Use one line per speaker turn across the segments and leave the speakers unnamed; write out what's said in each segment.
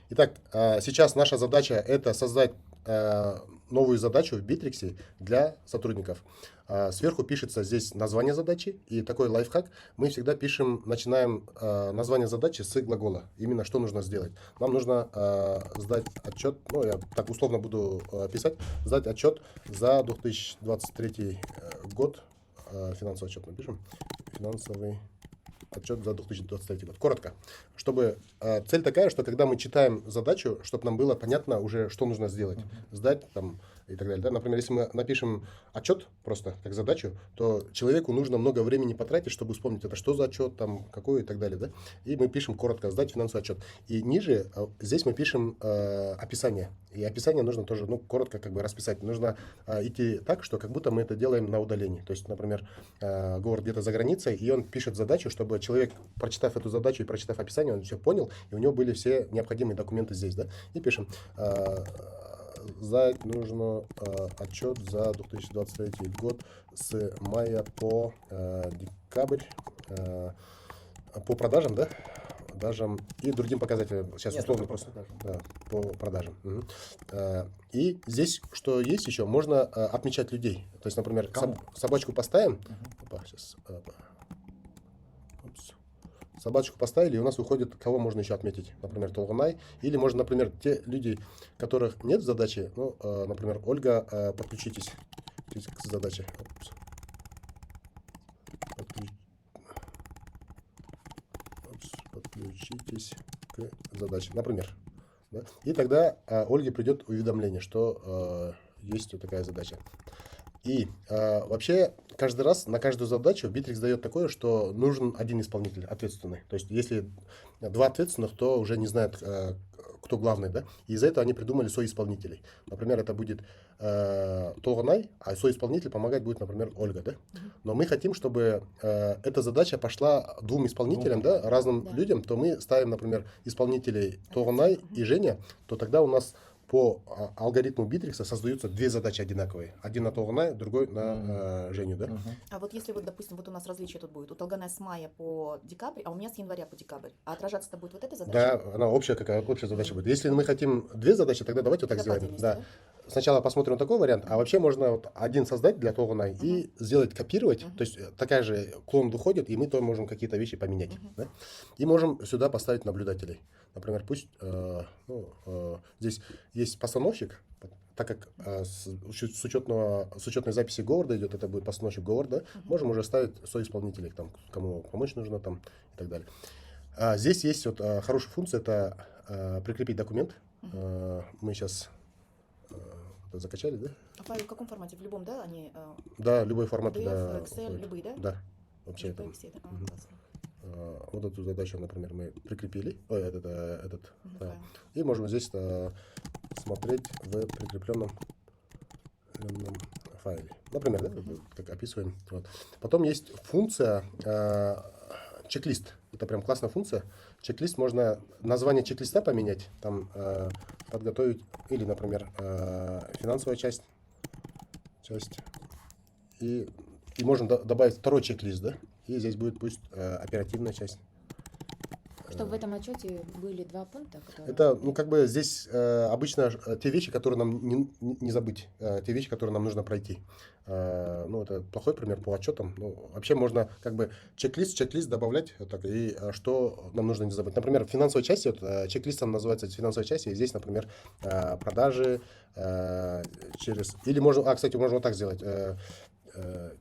Итак, сейчас наша задача это создать новую задачу в Битриксе для сотрудников. Сверху пишется здесь название задачи, и такой лайфхак. Мы всегда начинаем название задачи с глагола. Именно что нужно сделать. Нам нужно сдать отчет, ну я так условно буду писать, сдать отчет за 2023 год. Финансовый отчет напишем. Финансовый отчет за 2023 год. Коротко. Чтобы цель такая, что когда мы читаем задачу, чтобы нам было понятно уже, что нужно сделать. Сдать там и так далее. Да? Например, если мы напишем отчет просто как задачу, то человеку нужно много времени потратить, чтобы вспомнить, это что за отчет, там, какой и так далее. Да? И мы пишем коротко «сдать финансовый отчет». И ниже здесь мы пишем описание. И описание нужно тоже коротко как бы расписать. Нужно идти так, что как будто мы это делаем на удалении. То есть, например, говорит где-то за границей, и он пишет задачу, чтобы человек, прочитав эту задачу и прочитав описание, он все понял, и у него были все необходимые документы здесь. Да? И пишем сдать нужно отчет за 2023 год с мая по декабрь по продажам, да? Продажам и другим показателям. Сейчас
Нет,
условно просто да, по продажам. И здесь, что есть еще, можно отмечать людей. То есть, например, собачку поставим. Опа, сейчас. Собачку поставили, и у нас выходит, кого можно еще отметить. Например, Толганай. Или можно, например, те люди, которых нет задачи. Ну, например, Ольга, подключитесь к задаче. Подключитесь к задаче. Например. Да? И тогда Ольге придет уведомление, что есть вот такая задача. И вообще каждый раз на каждую задачу Bittrex дает такое, что нужен один исполнитель ответственный. То есть если два ответственных, то уже не знают, кто главный, да? И из-за этого они придумали соисполнителей. Например, это будет Толганай, а соисполнитель помогать будет, например, Ольга, да? Но мы хотим, чтобы эта задача пошла двум исполнителям, да, разным людям, то мы ставим, например, исполнителей Толганай и Женя, то тогда у нас по алгоритму Битрикса создаются две задачи одинаковые. Один на Толганай, другой на Женю, да?
А вот если вот, допустим, вот у нас различие тут будет. У Толганай с мая по декабрь, а у меня с января по декабрь. А отражаться-то будет вот эта задача?
Да, она общая задача будет. Если мы хотим две задачи, тогда давайте вот так сделаем. Да. Сначала посмотрим вот такой вариант, а вообще можно вот один создать для Толганай и сделать копировать. То есть такая же клон выходит, и мы то можем какие-то вещи поменять. Да? И можем сюда поставить наблюдателей. Например, пусть здесь есть постановщик, так как с учетной записи Говарда идет, это будет постановщик Говарда, можем уже ставить соисполнителей, там, кому помочь нужно там, и так далее. Здесь есть вот хорошая функция, это прикрепить документ. Мы сейчас закачали, да?
А файл в каком формате? В любом, да? Они,
да, любой формат.
PDF,
да,
Excel, любые, да?
Да, вообще это. Вот эту задачу, например, мы прикрепили, и можем здесь смотреть в прикрепленном файле. Например, да, как описываем. Вот. Потом есть функция чек-лист. Это прям классная функция. Чек-лист можно название чек-листа поменять, там подготовить, или, например, финансовая часть и можно добавить второй чек-лист, да? И здесь будет пусть оперативная часть.
Чтобы в этом отчете были два пункта, которые...
Это, как бы здесь обычно те вещи, которые нам не забыть, те вещи, которые нам нужно пройти. Это плохой пример по отчетам. Вообще можно как бы чек-лист добавлять, и что нам нужно не забыть. Например, в финансовой части, чек-листом называется финансовая часть, и здесь, например, продажи через... Или можно, кстати, можно вот так сделать.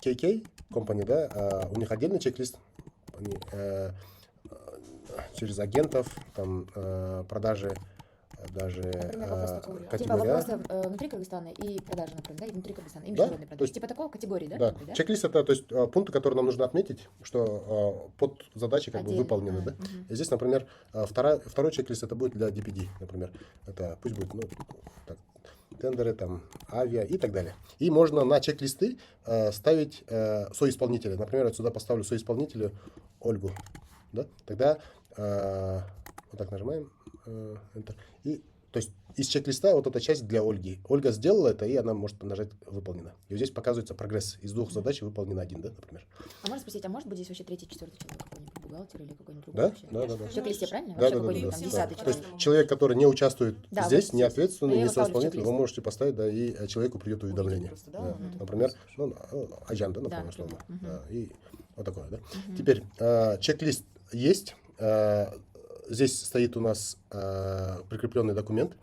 KK Company, да, у них отдельный чек-лист, они через агентов, там, продажи, даже категория.
Типа вопросы внутри Кыргызстана и продажи, например, да, и внутри Кыргызстана, и международные продажи.
Есть,
типа такого категории, да?
Да.
Да?
Чек-лист это, то есть, пункты, которые нам нужно отметить, что под задачи как бы выполнены, да. И здесь, например, второй чек-лист это будет для DPD, например. Это пусть будет, тендеры, там, авиа и так далее. И можно на чек-листы ставить соисполнителя. Например, я сюда поставлю соисполнителя Ольгу. Да? Тогда вот так нажимаем. Enter. И, то есть из чек-листа вот эта часть для Ольги. Ольга сделала это, и она может нажать «Выполнено». И вот здесь показывается прогресс. Из двух задач выполнено один, да, например.
А можно спросить, а может быть здесь вообще третий, четвертый человек какой-нибудь будет? бухгалтер или какой-нибудь другой
Да,
вообще.
да.
В чек-листе, правильно?
Да,
Вообще
да, да,
какой-нибудь
да,
там
да.
10-й
То есть
человек.
человек, который не участвует
Да,
здесь,
вот
не
здесь.
ответственный,
Ну, я
не
его ставлю в
соисполнитель, вы
чек-лист.
можете поставить, да, и человеку придет
Увидит
уведомление.
просто, да,
Да.
вот это
Например,
вот.
Аджан, да,
Да,
например,
например.
условно.
Мгм.
Да, и вот такое, да.
Мгм.
Теперь чек-лист есть. Здесь стоит у нас прикрепленный документ.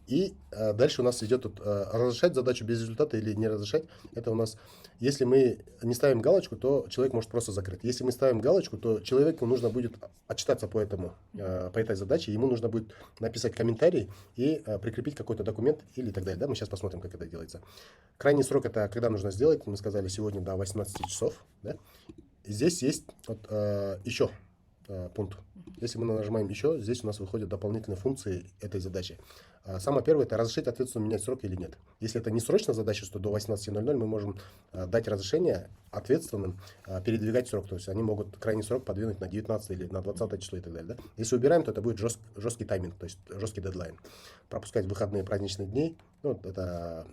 И дальше у нас идет тут, разрешать задачу без результата или не разрешать. Это у нас, если мы не ставим галочку, то человек может просто закрыть. Если мы ставим галочку, то человеку нужно будет отчитаться по этой задаче. Ему нужно будет написать комментарий и прикрепить какой-то документ или так далее. Да? Мы сейчас посмотрим, как это делается. Крайний срок это когда нужно сделать. Мы сказали сегодня до 18 часов. Да? И здесь есть вот, еще пункт. Если мы нажимаем еще, здесь у нас выходят дополнительные функции этой задачи. Самое первое – это разрешить ответственному менять срок или нет. Если это не срочная задача, что до 18:00 мы можем дать разрешение ответственным передвигать срок. То есть они могут крайний срок подвинуть на 19 или на 20 число и так далее. Да? Если убираем, то это будет жесткий тайминг, то есть жесткий дедлайн. Пропускать выходные праздничные дни, ну, это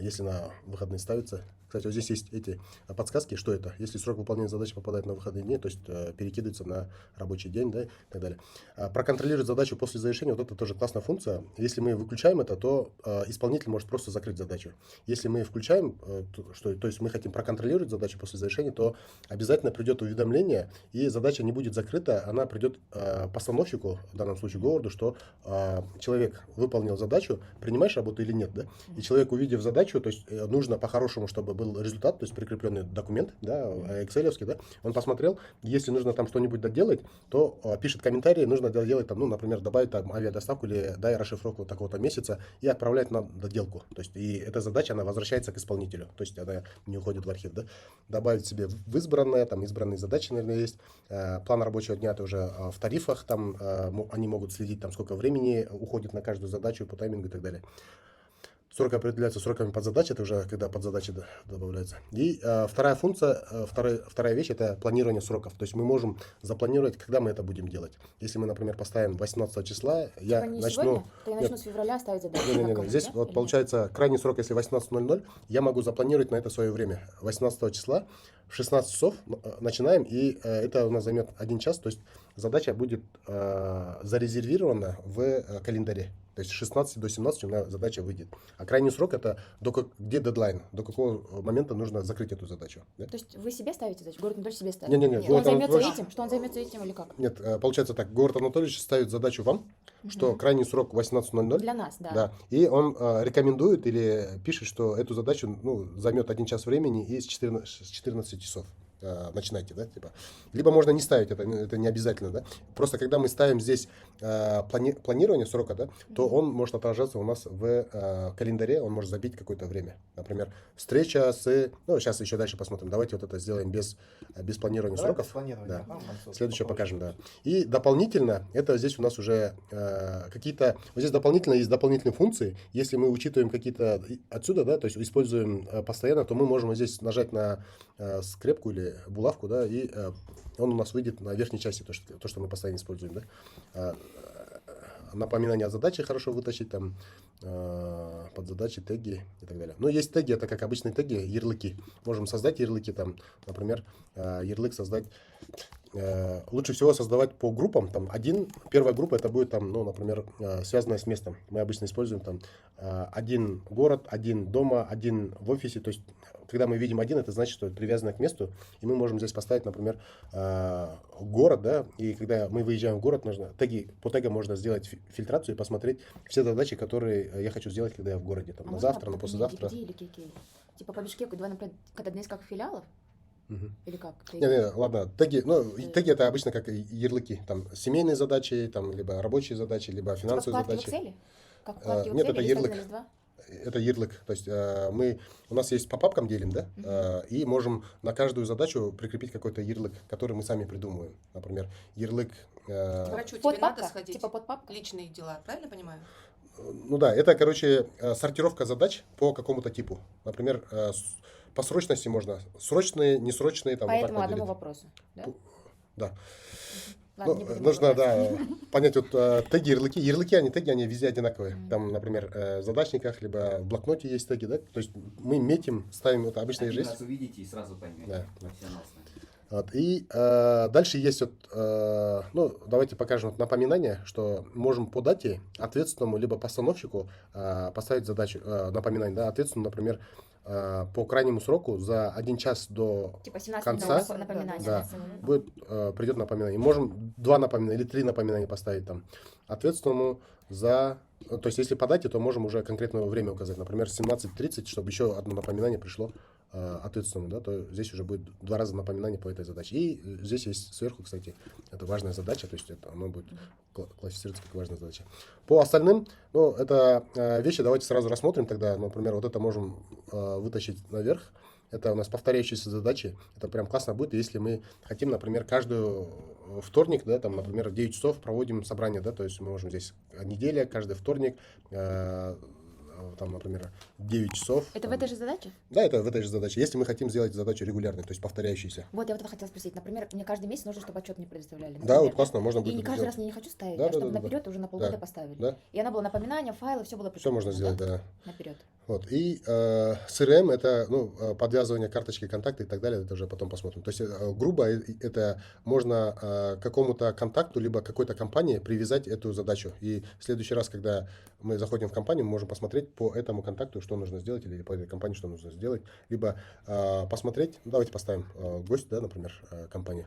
если на выходные ставится. Кстати, вот здесь есть эти подсказки, что это. Если срок выполнения задачи попадает на выходные дни, то есть перекидывается на рабочий день, да, и так далее. Проконтролировать задачу после завершения, вот это тоже классная функция. Если мы выключаем это, то исполнитель может просто закрыть задачу. Если мы включаем, то есть мы хотим проконтролировать задачу после завершения, то обязательно придет уведомление, и задача не будет закрыта, она придет постановщику, в данном случае Говарду, что человек выполнил задачу, принимаешь работу или нет, да? И человек, увидев задачу, то есть нужно по-хорошему, чтобы был результат, то есть прикрепленный документ, да, экселевский, да, он посмотрел, если нужно там что-нибудь доделать, то пишет комментарий, нужно доделать там, ну, например, добавить там авиадоставку или дай расшифровку такого-то месяца и отправлять на доделку. То есть и эта задача, она возвращается к исполнителю, то есть она не уходит в архив, да. Добавить себе в избранное, там избранные задачи, наверное, есть. План рабочего дня это уже в тарифах, там они могут следить, там сколько времени уходит на каждую задачу по таймингу и так далее. Срок определяется сроками подзадач, это уже когда подзадачи добавляются. И вторая функция, вторая вещь, это планирование сроков. То есть мы можем запланировать, когда мы это будем делать. Если мы, например, поставим 18 числа, я
Типа не
начну...
сегодня, то я начну
Нет,
с февраля ставить задачи.
не-не-не,
Как
здесь
кому,
вот
да? Или
получается крайний срок, если 18:00, я могу запланировать на это свое время. 18 числа в 16 часов начинаем, и это у нас займет 1 час, то есть задача будет зарезервирована в календаре. То есть с 16 до 17 у меня задача выйдет. А крайний срок это где дедлайн, до какого момента нужно закрыть эту задачу. Да?
То есть вы себе ставите задачу? Город Анатольевич себе ставит?
Не-не-не,
Что он
Город
займется
Анатольевич-
этим? Что он займется этим или как?
Нет, получается так, Город Анатольевич ставит задачу вам, что крайний срок 18:00.
Для нас, да.
Да. И он рекомендует или пишет, что эту задачу займет 1 час времени и с 14 часов. Начинайте, да, типа. Либо можно не ставить, это не обязательно, да. Просто когда мы ставим здесь планирование срока, да, то он может отражаться у нас в календаре, он может забить какое-то время. Например, встреча сейчас еще дальше посмотрим. Давайте вот это сделаем без планирования
Давай
сроков.
без планирования,
Да.
Мансур,
Следующее
попозже.
покажем, да. И дополнительно, это здесь у нас уже какие-то, вот здесь дополнительно есть дополнительные функции. Если мы учитываем какие-то отсюда, да, то есть используем постоянно, то мы можем вот здесь нажать на скрепку или булавку, да, и он у нас выйдет на верхней части, то, что мы постоянно используем, да. Напоминание о задаче хорошо вытащить, там, подзадачи, теги и так далее. Но есть теги, это как обычные теги, ярлыки. Можем создать ярлыки, там, например, ярлык создать. Лучше всего создавать по группам. Там первая группа это будет, там, например, связанная с местом. Мы обычно используем там один город, один дома, один в офисе. То есть, когда мы видим один, это значит, что это привязано к месту. И мы можем здесь поставить, например, город, да. И когда мы выезжаем в город, по тегам можно сделать фильтрацию и посмотреть все задачи, которые я хочу сделать, когда я в городе. Там,
А
на
можно
завтра, на
как
послезавтра.
DPD или KK? Типа по Бишкеку, два, например, как одна из как филиалов?
Мгм.
Или как?
Не, ладно, теги это обычно как ярлыки, там семейные задачи, там либо рабочие задачи, либо
Типа
финансовые
вкладки в
задачи.
Excel? Как вкладки в
Нет,
Excel
это
или
ярлык.
1 из 2?
Это ярлык, то есть у нас есть по папкам делим, да, и можем на каждую задачу прикрепить какой-то ярлык, который мы сами придумываем. Например, ярлык.
К врачу тебе
Подпапка?
надо сходить.
Типа подпапка?
Личные дела, правильно понимаю?
Ну да, это, сортировка задач по какому-то типу. Например, по срочности можно срочные, несрочные, там
По
вот так
этому одному
поделить.
вопросу. Да?
Да.
Ладно, не будем
Нужно,
углубляться.
понять вот теги, ярлыки. Ярлыки, они везде одинаковые. Там, например, в задачниках, либо в блокноте есть теги, да. То есть мы метим, ставим, это обычно и
Один
есть.
раз увидите и сразу поймете.
Да.
Профессионал знает.
Вот, и дальше есть вот, ну, давайте покажем вот напоминание, что можем по дате ответственному либо постановщику поставить задачу, напоминание, да, ответственному, например, по крайнему сроку за 1 час до
Типа 17
конца,
минут напоминания.
да, будет, придет напоминание. Можем 2 напоминания или 3 напоминания поставить там ответственному за... То есть, если по дате, то можем уже конкретное время указать. Например, 17:30, чтобы еще одно напоминание пришло ответственному, да, то здесь уже будет 2 раза напоминание по этой задаче. И здесь есть сверху, кстати, это важная задача, то есть это оно будет классифицироваться как важная задача. По остальным, ну, это вещи давайте сразу рассмотрим тогда. Например, вот это можем вытащить наверх. Это у нас повторяющиеся задачи. Это прям классно будет, если мы хотим, например, каждый вторник, да, там, например, в 9 часов проводим собрание, да, то есть мы можем здесь неделя, каждый вторник, там, например, 9 часов.
Это в
там.
этой же задаче?
Да, это в этой же задаче. Если мы хотим сделать задачу регулярной, то есть повторяющейся.
Вот, я вот это хотела спросить. Например, мне каждый месяц нужно, чтобы отчет мне предоставляли.
Да,
например.
вот классно, можно
И
будет
не
это
каждый
сделать.
раз мне не хочу ставить,
Да,
а
да,
чтобы
да, да.
наперед уже на полгода
Да.
поставили.
Да.
И она была напоминание, файлы, все было
Все можно сделать, да.
наперед.
Вот. И CRM это, ну, подвязывание карточки контакта и так далее, это уже потом посмотрим. То есть, грубо, это можно какому-то контакту, либо какой-то компании привязать эту задачу. И в следующий раз, когда мы заходим в компанию, мы можем посмотреть по этому контакту, что нужно сделать, или по этой компании, что нужно сделать. Либо посмотреть, ну, давайте поставим гость, да, например, компании.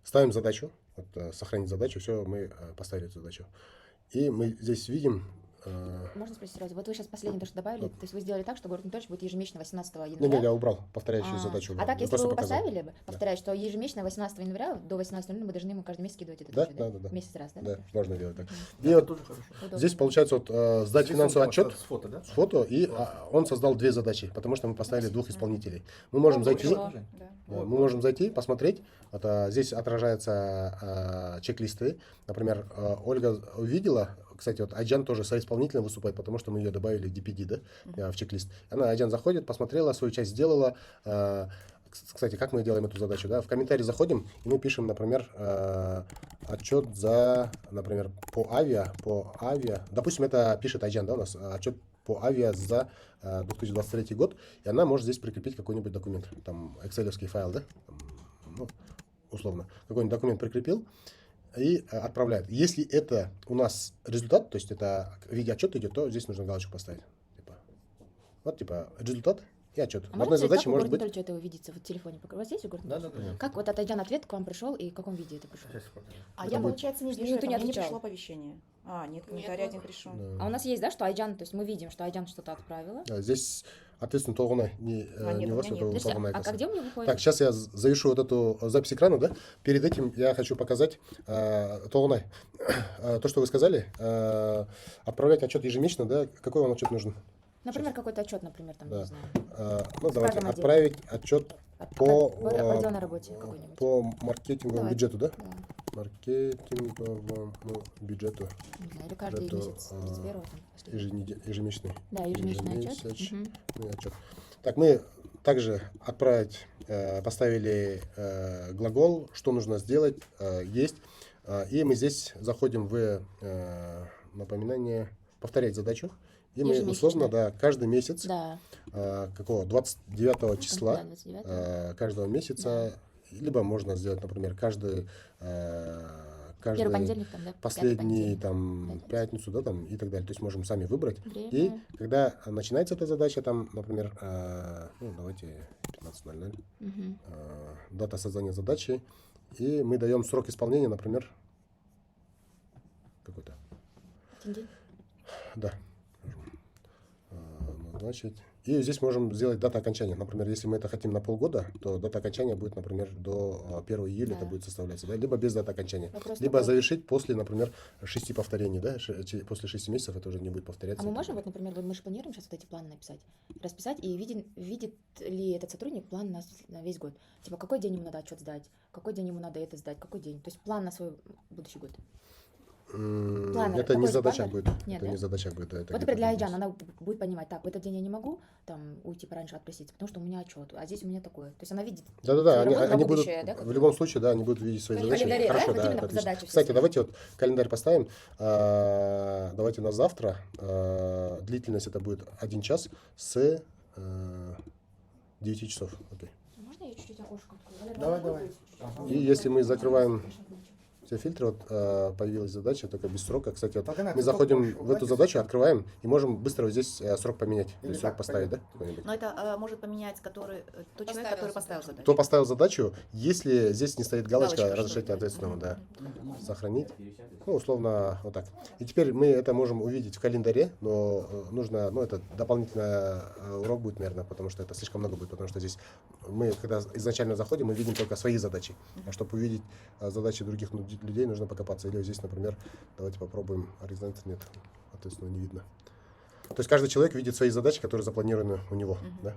Ставим задачу, вот, сохранить задачу, все, мы поставили эту задачу. И мы здесь видим...
Можно спросить сразу? Вот вы сейчас последнее то, что добавили, то есть вы сделали так, что город Анатольевич будет ежемесячно 18
Не,
января.
я убрал повторяющую задачу.
А
да.
так,
Я
если
просто
вы
показал.
поставили бы, повторяю, что ежемесячно 18 января до 18:00 мы должны ему каждый месяц скидывать этот
Да,
отчет,
да.
Месяц раз, да?
Да, можно делать так.
Да,
И
это
вот
тоже хорошо.
Удобно.
здесь получается вот сдать
Здесь
финансовый
он
отчет
с фото, да?
с фото, и он создал 2 задачи, потому что мы поставили 2 исполнителей. Мы можем зайти,
хорошо.
Да.
мы можем зайти, посмотреть. Вот, здесь отражаются чек-листы. Например, Ольга увидела, кстати, вот Айджан тоже соисполнителем выступает, потому что мы ее добавили в DPD, да, в чек-лист. Она, Айджан, заходит, посмотрела, свою часть сделала. Кстати, как мы делаем эту задачу? Да? В комментарии заходим, и мы пишем, например, отчет за, например, по авиа. Допустим, это пишет Айджан, да, у нас отчет по авиа за 2023 год, и она может здесь прикрепить какой-нибудь документ, там, экселевский файл, да, там, ну, условно, какой-нибудь документ прикрепил и отправляет. Если это у нас результат, то есть это в виде отчета идет, то здесь нужно галочку поставить. Вот, результат и отчет.
А
В одной
можно сказать,
задаче
как у
может
Город
быть...
Анатольевича это увидится в телефоне? У вас есть у Города
Да.
Анатольевича? Как вот от Айджан ответ к вам пришел и в каком виде это пришло?
Сейчас покажу.
А
Это
я,
будет-
получается, не
Никто
вижу,
не
это, мне не
отвечал.
пришло оповещение. Нет, комментарий один пришел.
Да.
А у нас есть, да, что Айджан, то есть мы видим, что Айджан что-то отправила.
Да, здесь ответственно Толгунай, не
нет, у меня
Ворс,
нет.
это
Подождите,
Толгунай.
а где мне выходит?
Так, сейчас я завершу вот эту запись экрана, да? Перед этим я хочу показать Толгунай. То, что вы сказали, отправлять отчет ежемесячно, да? Какой вам отчет нужен?
Например, какой-то отчет, например, там,
Да.
не знаю.
Ну, давайте
каждом отделе.
отправить отчет по
По отделной работе какой-нибудь.
по маркетинговому
Давайте.
бюджету, да?
Да.
Маркетинговому бюджету
Не знаю, или каждый
Это,
месяц, 31-го, там, последний.
ежемесячный.
Да, ежемесячный отчет.
Ежемесячный
Мгм.
отчет. Так, мы также отправить, поставили глагол, что нужно сделать, есть. И мы здесь заходим в напоминание, повторять задачу. И мы
Ежемесячно.
условно, да, каждый месяц,
Да.
какого 29 числа
Да, 29-го.
каждого месяца, либо можно сделать, например, каждый
Первый понедельник, там, да? пятый
последний
понедельник.
там пятницу, да, там и так далее. То есть можем сами выбрать.
Время.
И когда начинается эта задача, там, например, ну, давайте 15:00,
Мгм.
дата создания задачи, и мы даем срок исполнения, например, какой-то.
Один день.
Да. Назначить. И здесь можем сделать дату окончания. Например, если мы это хотим на полгода, то дата окончания будет, например, до 1 июля
Да.
это будет составляться, да? Либо без даты окончания.
Вопрос
Либо
такой.
завершить после, например, 6 повторений, да? После 6 месяцев это уже не будет повторяться.
А мы можем, вот, например, вот мы же планируем сейчас вот эти планы написать, расписать, и видит ли этот сотрудник план на весь год? Типа, какой день ему надо отчет сдать, какой день ему надо это сдать, какой день? То есть план на свой будущий год. Планер.
Это не
Какой
задача
планер?
будет.
Нет,
Это
да?
не задача будет. Это
Вот,
где-то
например, для
будет.
Айджан, она будет понимать, так, в этот день я не могу там уйти пораньше отпроситься, потому что у меня отчет, а здесь у меня такое. То есть она видит.
Да-да-да,
свою
они,
работу на
они будут,
будущее, да, как
в
бы?
любом случае, да, они будут видеть свои
В
задачи.
календаре, да,
Хорошо,
вот
да,
именно
это
по
отлично.
задаче
Кстати,
все
давайте вот календарь поставим. Давайте на завтра. Длительность это будет 1 час с 9 часов. Окей.
Можно я чуть-чуть окошко открою?
Давай. Ага.
И если мы закрываем все фильтры, вот появилась задача, только без срока. Кстати, вот
Только
мы заходим в эту задачу, открываем, и можем быстро вот здесь срок поменять. То
Или
есть срок
так,
поставить, да?
понятно.
какой-нибудь.
Но это может поменять тот человек,
Поставил
который поставил
задачу.
задачу.
Кто поставил задачу, если здесь не стоит галочка,
Галочка,
разрешите
что ли?
ответственному, да, сохранить. Ну, условно, вот так. И теперь мы это можем увидеть в календаре, но нужно, ну, это дополнительный урок будет, наверное, потому что это слишком много будет, потому что здесь мы, когда изначально заходим, мы видим только свои задачи. А чтобы увидеть задачи других людей, нужно покопаться. Или вот здесь, например, давайте попробуем horizontal, нет, соответственно, не видно. То есть каждый человек видит свои задачи, которые запланированы у него. Да?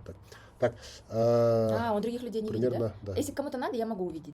Так,
Он других людей не видит,
примерно,
да?
да.
Если кому-то надо, я могу увидеть.